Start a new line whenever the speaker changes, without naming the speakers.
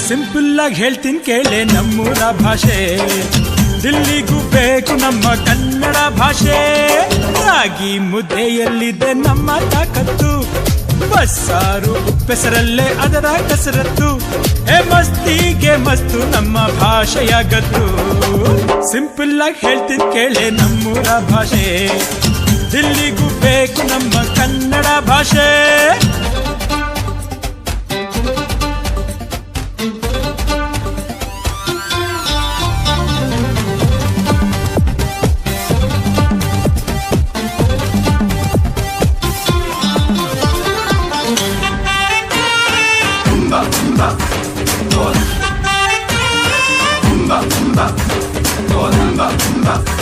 Simple ಆಗಿ ಹೇಳ್ತೀನಿ ಕೇಳೆ ನಮ್ಮೂರ ಭಾಷೆ, ದಿಲ್ಲಿಗೂ ಬೇಕು ನಮ್ಮ ಕನ್ನಡ ಭಾಷೆ. ರಾಗಿ ಮುದ್ದೆಯಲ್ಲಿದೆ ನಮ್ಮ ತಾಕತ್ತು, ಬಸ್ಸಾರು ಉಪ್ಪೆಸರಲ್ಲೇ ಅದರ ಕಸರತ್ತು. ಮಸ್ತಿಗೆ ಮಸ್ತು ನಮ್ಮ ಭಾಷೆಯ ಗತ್ತು. ಸಿಂಪಲ್ ಆಗಿ ಹೇಳ್ತೀನಿ ಕೇಳೆ ನಮ್ಮೂರ ಭಾಷೆ, ದಿಲ್ಲಿಗೂ ಬೇಕು ನಮ್ಮ ಕನ್ನಡ ಭಾಷೆ.
Umba, umba, umba, umba, umba.